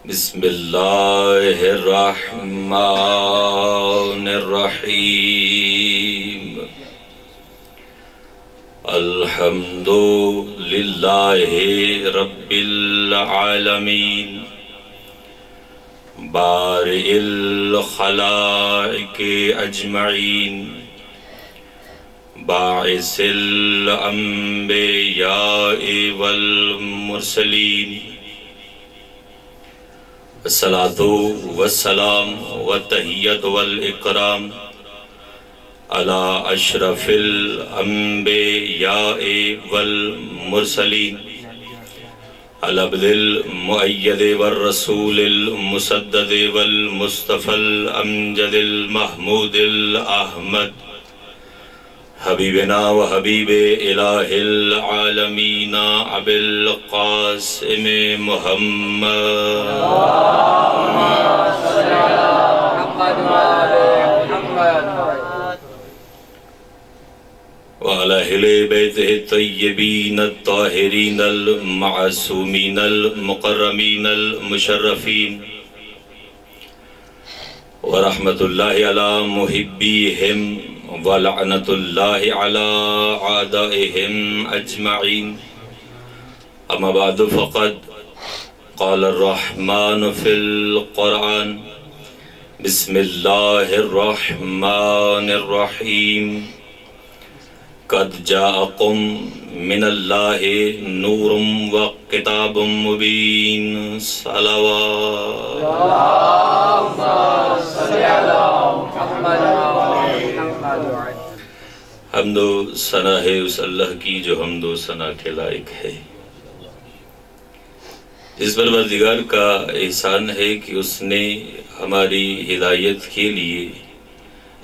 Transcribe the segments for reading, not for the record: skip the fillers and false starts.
بسم اللہ الرحمن الرحیم الحمد للہ رب العالمین بارئ الخلائق اجمعین باعث الانبیاء والمرسلین الصلاة والسلام والتحیت والاکرام علی اشرف الانبیاء والمرسلین العبد المؤید والرسول المسدد والمصطفى الامجد المحمود الاحمد حبیبنا و حبیب الہ العالمین ابی القاسم محمد وعلی اہل بیتہ الطیبین الطاہرین المعصومین المکرمین المشرفین ورحمت اللہ علی محبیہم وَلَعْنَةُ اللَّهِ عَلَىٰ عَادَائِهِمْ أَجْمَعِينَ أَمَّا بَعْدُ فَقَدْ قَالَ الرَّحْمَنُ فِي الْقُرْآنِ بِسْمِ اللَّهِ الرَّحْمَنِ الرَّحِيمِ قَدْ جَاءَكُم مِّنَ اللَّهِ نُورٌ وَكِتَابٌ مُّبِينٌ صَلَوَاتُ اللَّهُمَّ صَلِّ عَلَىٰ مُحَمَّدٍ حمد و ثنا ہے اس اللہ کی جو حمد و ثنا کے لائق ہے، اس پروردگار کا احسان ہے کہ اس نے ہماری ہدایت کے لیے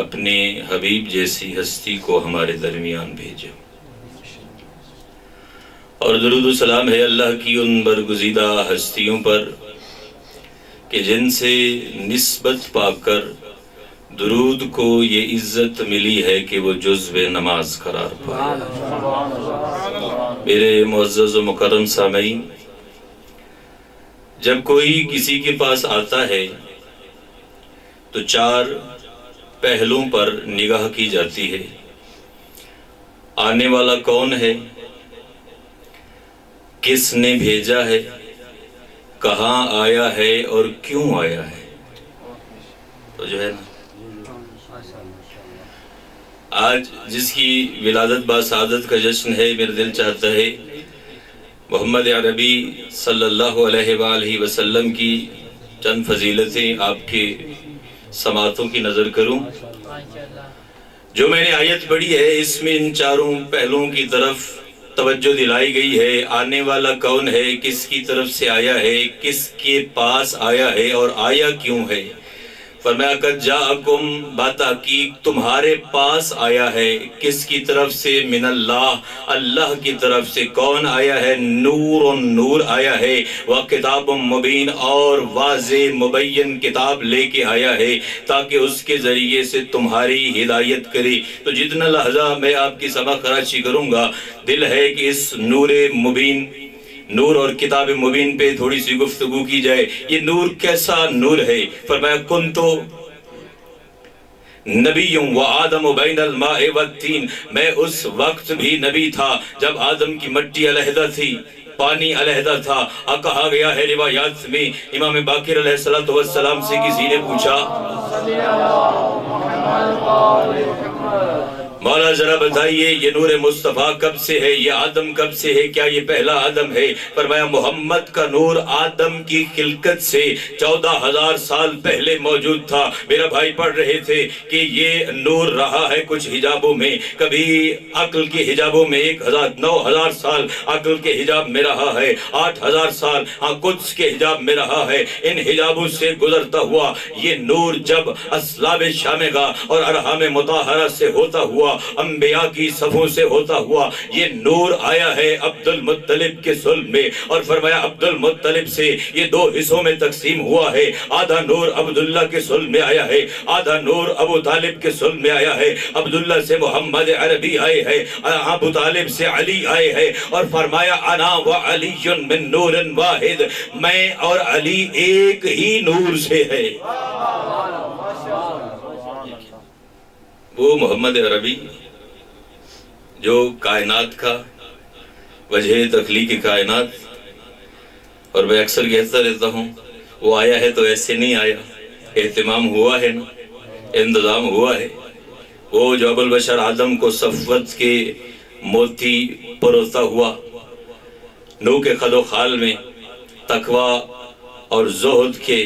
اپنے حبیب جیسی ہستی کو ہمارے درمیان بھیجا، اور درود و سلام ہے اللہ کی ان برگزیدہ ہستیوں پر کہ جن سے نسبت پا کر درود کو یہ عزت ملی ہے کہ وہ جزو نماز قرار پایا۔ میرے معزز و مکرم سامعین، جب کوئی کسی کے پاس آتا ہے تو چار پہلوؤں پر نگاہ کی جاتی ہے۔ آنے والا کون ہے، کس نے بھیجا ہے، کہاں آیا ہے اور کیوں آیا ہے۔ تو جو ہے نا، آج جس کی ولادت باسعادت کا جشن ہے، میرا دل چاہتا ہے محمد عربی صلی اللہ علیہ وآلہ وسلم کی چند فضیلتیں آپ کے سماعتوں کی نظر کروں۔ جو میں نے آیت پڑھی ہے اس میں ان چاروں پہلوؤں کی طرف توجہ دلائی گئی ہے۔ آنے والا کون ہے، کس کی طرف سے آیا ہے، کس کے پاس آیا ہے اور آیا کیوں ہے۔ فرمایا قد جاءکم، بتحقیق تمہارے پاس آیا ہے، کس کی طرف سے، من اللہ، اللہ کی طرف سے۔ کون آیا ہے، نور، نور آیا ہے، وکتاب مبین، اور واضح مبین کتاب لے کے آیا ہے تاکہ اس کے ذریعے سے تمہاری ہدایت کرے۔ تو جتنا لحظہ میں آپ کی سبق خراشی کروں گا، دل ہے کہ اس نور مبین، نور اور کتاب مبین پہ تھوڑی سی گفتگو کی جائے۔ یہ نور کیسا نور ہے؟ فرمایا کنتو نبی و آدم بین الماء والتین، میں اس وقت بھی نبی تھا جب آدم کی مٹی علیحدہ تھی، پانی علیحدہ تھا۔ کہا گیا ہے روایات میں، امام باقر علیہ السلام سے کسی نے پوچھا مولا ذرا بتائیے یہ نور مصطفیٰ کب سے ہے، یہ آدم کب سے ہے، کیا یہ پہلا آدم ہے؟ فرمایا محمد کا نور آدم کی خلقت سے 14,000 سال پہلے موجود تھا۔ میرا بھائی پڑھ رہے تھے کہ یہ نور رہا ہے کچھ حجابوں میں، کبھی عقل کے حجابوں میں 9,000 سال عقل کے حجاب میں رہا ہے، 8,000 سال قدس کے حجاب میں رہا ہے۔ ان حجابوں سے گزرتا ہوا یہ نور جب اصلاب شامگاہ اور ارحام مطہرہ سے ہوتا ہوا، انبیاء کی صفوں سے ہوتا ہوا یہ نور آیا ہے عبد المطلب کے صلب میں، اور فرمایا عبد المطلب سے یہ دو حصوں میں تقسیم ہوا ہے، آدھا نور عبداللہ کے صلب میں آیا ہے، آدھا نور ابو طالب کے صلب میں آیا ہے، عبداللہ سے محمد عربی آئے ہے، ابو طالب سے علی آئے ہے، اور فرمایا انا و علی من نور واحد، میں اور علی ایک ہی نور سے ہے۔ وہ محمد عربی جو کائنات کا وجہ تخلیق کائنات، اور میں اکثر کہتا رہتا ہوں وہ آیا ہے تو ایسے نہیں آیا، اہتمام ہوا ہے نا، انتظام ہوا ہے۔ وہ جو ابو البشر آدم کو صفوت کے موتی پروتا ہوا، نو کے خد و خال میں تقوی اور زہد کے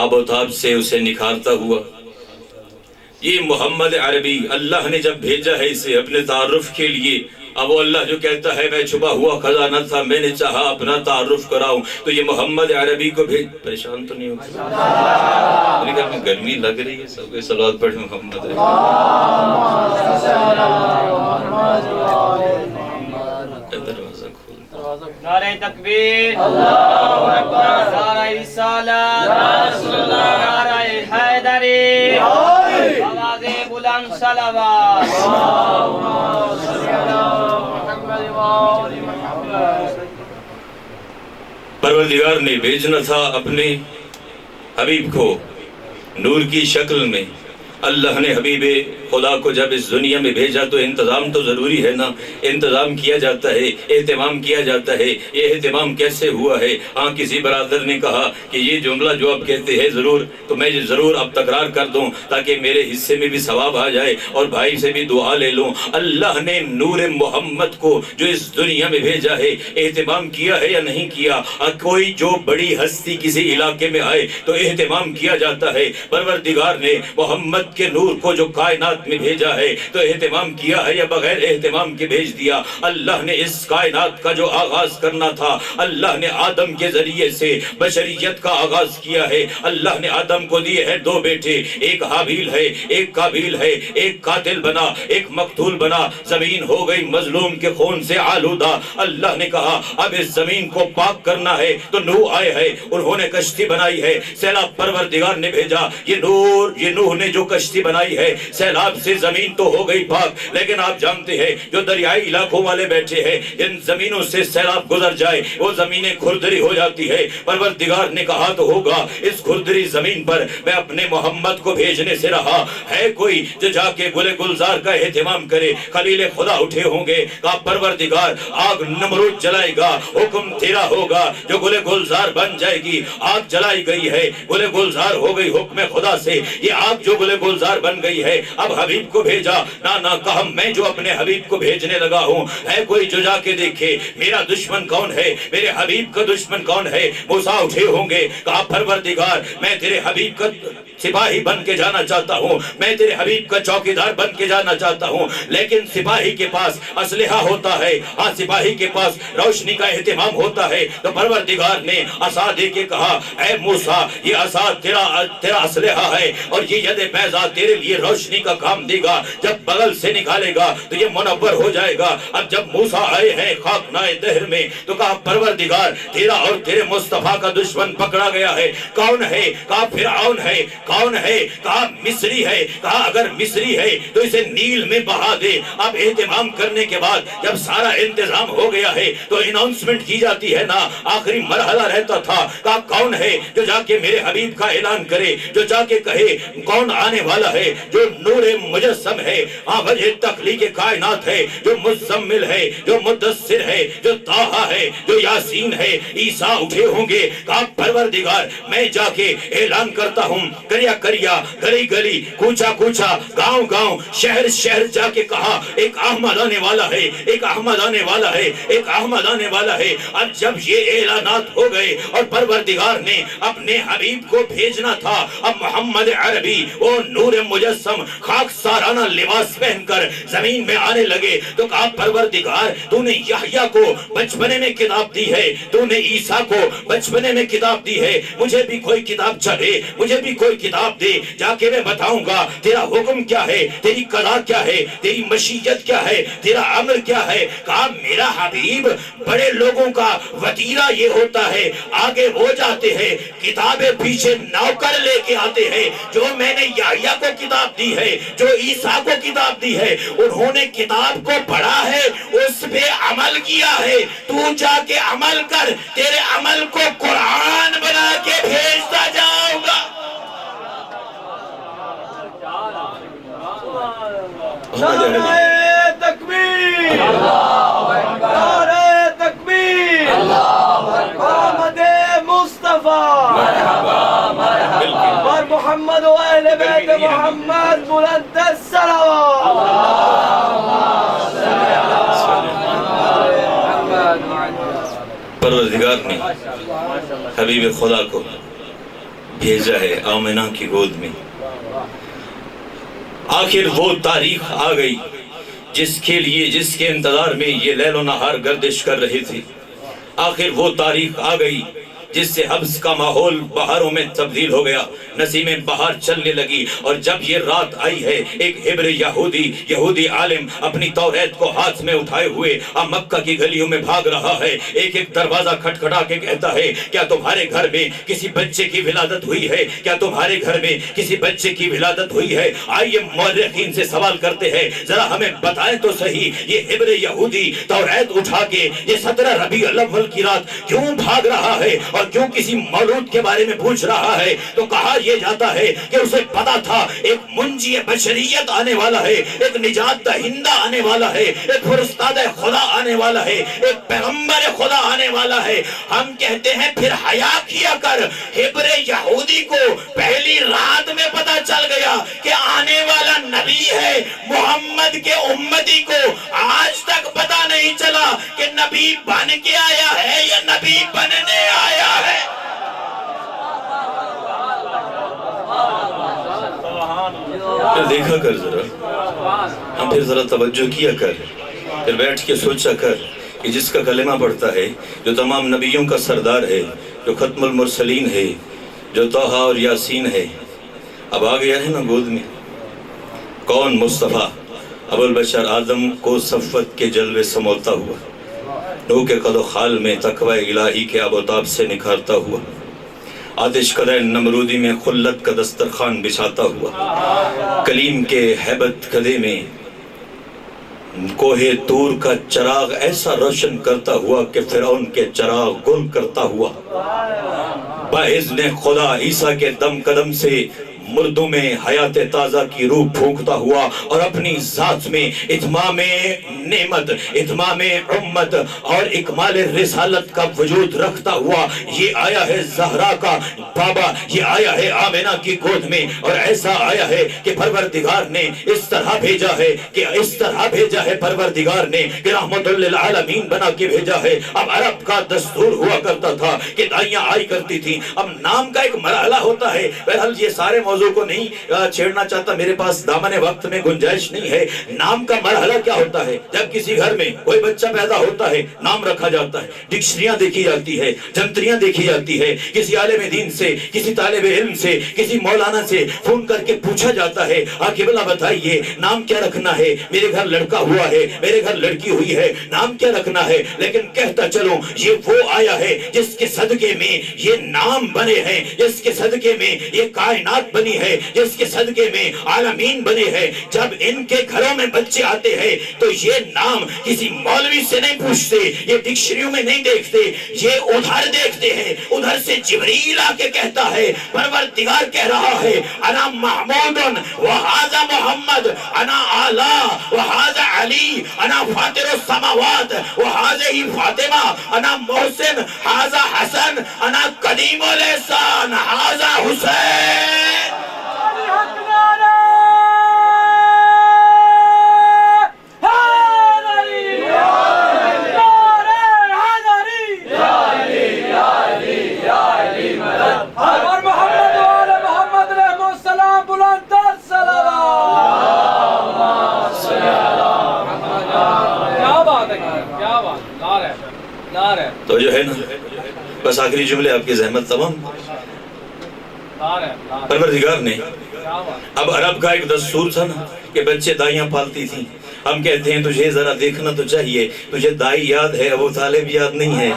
آب و تاب سے اسے نکھارتا ہوا، یہ محمد عربی اللہ نے جب بھیجا ہے اسے اپنے تعارف کے لیے، اب وہ اللہ جو کہتا ہے میں چھپا ہوا خزانہ تھا، میں نے چاہا اپنا تعارف کراؤں، تو یہ محمد عربی کو بھیج۔ پریشان تو نہیں ہوگا؟ میرے گھر میں گرمی لگ رہی ہے، سب کے صلوات پڑھیں محمد عربی۔ دروازہ کھول، نعرہ تکبیر، اللہ اکبر، نعرہ رسالت، نعرہ حیدری، آواز بلند صلوات۔ پروردگار نے بھیجنا تھا اپنے حبیب کو نور کی شکل میں۔ اللہ نے حبیب خدا کو جب اس دنیا میں بھیجا تو انتظام تو ضروری ہے نا، انتظام کیا جاتا ہے، اہتمام کیا جاتا ہے۔ یہ اہتمام کیسے ہوا ہے؟ ہاں کسی برادر نے کہا کہ یہ جملہ جو آپ کہتے ہیں ضرور، تو میں یہ ضرور اب تکرار کر دوں تاکہ میرے حصے میں بھی ثواب آ جائے اور بھائی سے بھی دعا لے لوں۔ اللہ نے نور محمد کو جو اس دنیا میں بھیجا ہے اہتمام کیا ہے یا نہیں کیا؟ کوئی جو بڑی ہستی کسی علاقے میں آئے تو اہتمام کیا جاتا ہے۔ پروردگار نے محمد کے نور کو جو کائنات میں بھیجا ہے تو اہتمام کیا ہے یا بغیر اہتمام کے بھیج دیا؟ اللہ نے اس کائنات کا جو آغاز کرنا تھا، اللہ نے آدم کے ذریعے سے بشریت کا آغاز کیا ہے۔ اللہ نے آدم کو دیے ہیں دو بیٹے، ایک حابیل ہے ایک قابیل ہے، ایک قاتل بنا ایک مقتول بنا، زمین ہو گئی مظلوم کے خون سے آلودہ۔ اللہ نے کہا اب اس زمین کو پاک کرنا ہے تو نوح آئے ہیں، انہوں نے کشتی بنائی ہے، سیلاب پروردگار نے بھیجا۔ یہ نوح نے جو کشتی بنائی ہے، سیلاب سے زمین تو ہو گئی پاک، لیکن آپ جانتے ہیں جو دریائی علاقوں والے بیٹھے ہیں، جن زمینوں سے سیلاب گزر جائے وہ زمینیں کھردری ہو جاتی ہے۔ پروردگار نے کہا تو ہوگا اس کھردری زمین پر میں اپنے محمد کو بھیجنے سے رہا۔ ہے کوئی جو جا کے گل گلزار کا اہتمام کرے؟ خلیل خدا اٹھے ہوں گے، کہا پروردگار آگ نمرود جلائے گا، حکم تیرا ہوگا، جو گل گلزار بن جائے گی۔ آگ جلائی گئی ہے، گل گلزار ہو گئی حکم خدا سے، یہ آگ جو گل گلزار بن گئی ہے اب حبیب کو بھیجا۔ نانا کہا میں جو اپنے حبیب کو بھیجنے لگا ہوں، ہے کوئی جو جا کے دیکھے میرا دشمن کون ہے، میرے حبیب کا دشمن کون ہے؟ موسیٰ اٹھے ہوں گے، کہا پروردگار میں تیرے حبیب کا سپاہی بن کے جانا چاہتا ہوں، میں تیرے حبیب کا چوکیدار بن کے جانا چاہتا ہوں، لیکن سپاہی کے پاس اسلحہ ہوتا ہے، ہاں سپاہی کے پاس روشنی کا اہتمام ہوتا ہے۔ تو پروردگار نے عصا دے کے کہا اے موسیٰ یہ عصا تیرا اسلحہ ہے اور یہ ید بیضا تیرے لیے روشنی کا کام دے گا، جب بغل سے نکالے گا تو یہ منور ہو جائے گا۔ اب جب موسیٰ آئے ہیں خاکنائے دہر میں تو کہا پروردگار تیرا اور تیرے مصطفیٰ کا دشمن پکڑا گیا ہے، کون ہے؟ کہا فرعون ہے۔ کون ہے؟ کہا مصری ہے۔ کہا اگر مصری ہے تو اسے نیل میں بہا دے۔ اب اہتمام کرنے کے بعد جب سارا انتظام ہو گیا ہے تو اناؤنسمنٹ کی جاتی ہے نا، آخری مرحلہ رہتا تھا، کہا کون ہے جو جا کے میرے حبیب کا اعلان کرے، جو جا کے کہے کون آنے والا ہے، جو نور مجسم ہے، ہاں وجہ تخلیق کائنات ہے، جو مزمل ہے، جو مدثر ہے، جو طٰہٰ ہے، جو یاسین ہے۔ عیسیٰ اٹھے ہوں گے، کہا پروردگار میں جا کے اعلان کرتا ہوں، کریا کریا، گلی گلی، کوچا کوچا، گاؤں گاؤں، شہر شہر جا کے کہا ایک احمد آنے والا ہے، ایک احمد آنے والا ہے، ایک احمد آنے والا ہے۔ اب جب یہ اعلانات ہو گئے اور پروردگار نے اپنے حبیب کو بھیجنا تھا، اب محمد عربی وہ نور مجسم خاک سارانہ لباس پہن کر زمین میں آنے لگے تو کہا پروردگار تو نے یحییٰ کو بچپنے میں کتاب دی ہے، تو نے عیسیٰ کو بچپنے میں کتاب دی ہے، مجھے بھی کوئی کتاب چاہے، مجھے بھی کوئی کتاب دے، جا کے میں بتاؤں گا تیرا حکم کیا ہے، تیری قضا کیا ہے، تیری مشیت کیا ہے، تیرا امر کیا ہے۔ کہا میرا حبیب بڑے لوگوں کا وتیرہ یہ ہوتا ہے، آگے وہ جاتے ہیں کتابیں پیچھے نوکر لے کے آتے ہیں۔ جو میں نے یحییٰ کو کتاب دی ہے، جو عیسیٰ کو کتاب دی ہے، انہوں نے کتاب کو پڑھا ہے، اس پہ عمل کیا ہے۔ تو جا کے عمل کر، تیرے عمل کو قرآن بنا کے بھیجتا جاؤں گا۔ نعرہ تکبیر، نعرہ تکبیر، محمد مصطفیٰ اور محمد و اہل بیت محمد بلند الصلوات۔ پروردگار نے حبیب خدا کو بھیجا ہے آمنہ کی گود میں۔ آخر وہ تاریخ آ گئی جس کے انتظار میں یہ لیل و نہار گردش کر رہے تھے۔ آخر وہ تاریخ آ گئی جس سے حبس کا ماحول بہاروں میں تبدیل ہو گیا، نسیمیں بہار چلنے لگی۔ اور جب یہ رات آئی ہے، ایک ہبر یہودی عالم اپنی توریت کو ہاتھ میں اٹھائے ہوئے مکہ کی گلیوں میں بھاگ رہا ہے۔ ایک ایک دروازہ کھٹکھٹا کے کہتا ہے، کیا تمہارے گھر میں کسی بچے کی ولادت ہوئی ہے؟ کیا تمہارے گھر میں کسی بچے کی ولادت ہوئی ہے؟ آئیے مورخین سے سوال کرتے ہیں، ذرا ہمیں بتائیں تو صحیح، یہ ہبر یہودی توریت اٹھا کے یہ 17 ربیع الاول کی رات کیوں بھاگ رہا ہے اور کیوں کسی مولود کے بارے میں پوچھ رہا ہے؟ تو کہا یہ جاتا ہے کہ اسے پتا تھا ایک منجی بشریت آنے والا ہے، ایک نجات دہندہ آنے والا ہے، ایک فرستاد خدا آنے والا ہے، ایک پیغمبر خدا آنے والا ہے۔ ہم کہتے ہیں پھر حیا کیا کر، ہبر یہودی کو پہلی رات میں پتا چل گیا کہ آنے والا نبی ہے، محمد کے امتی کو آج تک پتا نہیں چلا کہ نبی بن کے آیا ہے یا نبی بننے آیا ہے۔ پھر دیکھا کر ذرا، ہم پھر ذرا توجہ کیا کر، پھر بیٹھ کے سوچا کر کہ جس کا کلمہ پڑھتا ہے، جو تمام نبیوں کا سردار ہے، جو ختم المرسلین ہے، جو طٰہٰ اور یاسین ہے، اب آ گیا ہے نا گود میں۔ کون؟ مصطفیٰ ابو البشر آدم کو صفوت کے جلوے سمولتا ہوا، نوح کے قد و خال میں تقوی الہی کے آب و تاب سے نکھارتا ہوا، آتش قدر نمرودی میں خلت کا دسترخوان بچھاتا ہوا، کلیم کے ہیبت قدے میں کوہ طور کا چراغ ایسا روشن کرتا ہوا کہ فرعون کے چراغ گل کرتا ہوا، باذن خدا عیسیٰ کے دم قدم سے مردوں میں حیات تازہ کی روح پھونکتا ہوا، اور اپنی ذات میں اتمام نعمت، اتمام امت اور اکمال رسالت کا وجود رکھتا ہوا یہ آیا ہے زہرا کا بابا، یہ آیا ہے آمنہ کی گود میں، اور ایسا آیا ہے کہ پروردگار نے اس طرح بھیجا ہے پروردگار نے کہ رحمت للعالمین بنا کے بھیجا ہے۔ اب عرب کا دستور ہوا کرتا تھا کہ دائیاں آئی کرتی تھی، اب نام کا ایک مرحلہ ہوتا ہے۔ بہرحال یہ سارے موضوع کو نہیں چھیڑنا چاہتا، میرے پاس دامن وقت میں گنجائش نہیں ہے۔ نام کا مرحلہ کیا ہوتا ہے؟ جب کسی گھر میں کوئی بچہ پیدا ہوتا ہے، نام رکھا جاتا ہے، ڈکشنریاں دیکھی جاتی ہے، جنتریاں دیکھی جاتی ہے، کسی عالم دین سے، کسی طالب علم سے، کسی مولانا سے فون کر کے پوچھا جاتا ہے، قبلہ بتائیے نام کیا رکھنا ہے، میرے گھر لڑکا ہوا ہے، میرے گھر لڑکی ہوئی ہے، نام کیا رکھنا ہے؟ لیکن کہتا چلوں یہ وہ آیا ہے جس کے صدقے میں یہ نام بنے ہیں، جس کے صدقے میں یہ کائنات بنی ہے، جس کے صدقے میں عالمین بنے ہیں۔ جب ان کے گھروں میں بچے آتے ہیں تو یہ نام کسی مولوی سے نہیں پوچھتے، یہ ڈکشنریوں میں نہیں دیکھتے، یہ ادھر دیکھتے ہیں۔ ادھر سے جبریل آ کے کہتا ہے، پروردگار کہہ رہا ہے انا محمود وہذا محمد، انا اعلیٰ وہذا علی، انا فاطر السماوات وہذا ہی فاطمہ، انا محسن ہذا حسن، انا قدیم الاحسان ہذا حسین۔ تو جو ہے نا، بس آخری جملے آپ کی زحمت تمام۔ پروردگار نے اب عرب کا ایک دستور تھا نا کہ بچے دائیاں پالتی تھیں. ہم کہتے ہیں تجھے ذرا دیکھنا تو چاہیے, تجھے دائی یاد ہے, ابو طالب یاد نہیں ہے.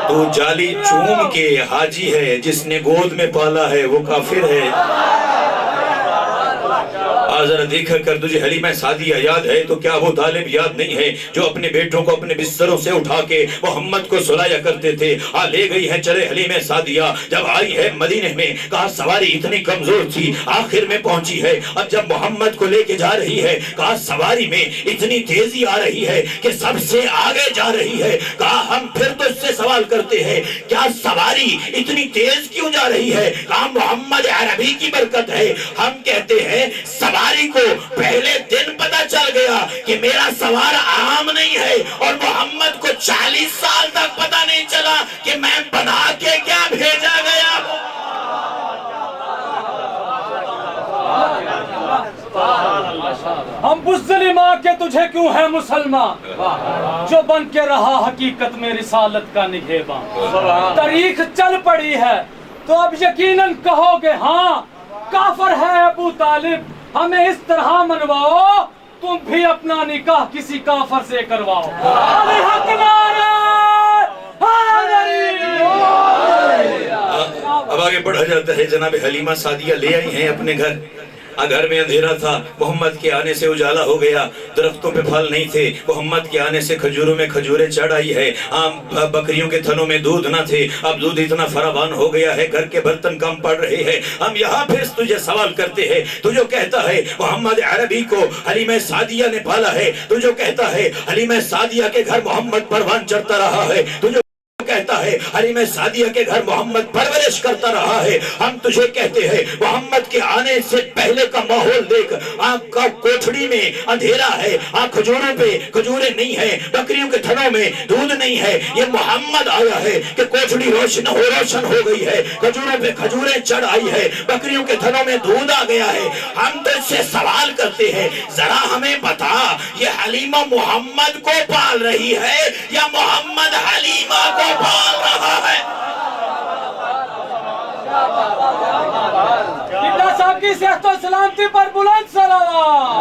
تو جالی چوم کے حاجی ہے, جس نے گود میں پالا ہے وہ کافر ہے. ذرا دیکھا کر, تجھے حلیمہ سعدیہ یاد ہے تو کیا وہ طالب یاد نہیں ہے جو اپنے بیٹوں کو اپنے بستروں سے اٹھا کے محمد کو سلایا کرتے تھے. لے گئی ہے چلے حلیمہ سعدیہ. جب آئی ہے مدینے میں, کہا سواری اتنی کمزور تھی, آخر میں پہنچی ہے. اب جب محمد کو لے کے جا رہی ہے, کہا سواری میں اتنی تیزی آ رہی ہے کہ سب سے آگے جا رہی ہے. کہا ہم پھر تو اس سے سوال کرتے ہیں, کیا سواری اتنی تیز کیوں جا رہی ہے؟ کہا محمد عربی کی برکت ہے. ہم کہتے ہیں سواری کو پہلے دن پتا چل گیا کہ میرا سوار عام نہیں ہے, اور محمد کو 40 سال تک پتا نہیں چلا کہ میں بنا کے کیا بھیجا گیا ہوں. ہم بزدلی ماں کے تجھے کیوں ہے مسلمان, جو بن کے رہا حقیقت میں رسالت کا نگہباں. تاریخ چل پڑی ہے تو اب یقیناً کہو گے ہاں کافر ہے ابو طالب, ہمیں اس طرح منواؤ, تم بھی اپنا نکاح کسی کافر سے کرواؤ. علی حق نعرہ حیدری. اب آگے بڑھا جاتا ہے. جناب حلیمہ سعدیہ لے آئی ہیں اپنے گھر. گھر میں اندھیرا تھا, محمد کے آنے سے اجالا ہو گیا. درختوں پہ پھل نہیں تھے, محمد کے آنے سے کھجوروں میں کھجوریں چڑھ آئی ہے. بکریوں کے تھنوں میں دودھ نہ تھے, اب دودھ اتنا فراوان ہو گیا ہے, گھر کے برتن کم پڑ رہے ہیں. ہم یہاں پھر تجھے سوال کرتے ہیں, تو جو کہتا ہے محمد عربی کو حلیمہ سعدیہ نے پالا ہے, تو جو کہتا ہے حلیمہ سعدیہ کے گھر محمد پروان چڑھتا رہا ہے, تو جو کہتا ہے حلیمہ سعدیہ کے گھر محمد پرورش کرتا رہا ہے, ہم تجھے کہتے ہیں محمد کے آنے سے پہلے کا ماحول دیکھ. آنکھ کا کوٹھڑی میں اندھیرا ہے, کھجوروں پہ کھجوریں نہیں ہیں, بکریوں کے تھنوں میں دودھ نہیں ہے. یہ محمد آیا ہے کہ کوٹھڑی روشن ہو گئی ہے, کھجوروں پہ کھجوریں چڑھ آئی ہے, بکریوں کے تھنوں میں دودھ آ گیا ہے. ہم تو اس سے سوال کرتے ہیں, ذرا ہمیں بتا, یہ حلیمہ محمد کو پال رہی ہے یا محمد حلیمہ کو پال رہا ہے؟ صاحب کی صحت و سلامتی پر بلند صلوات.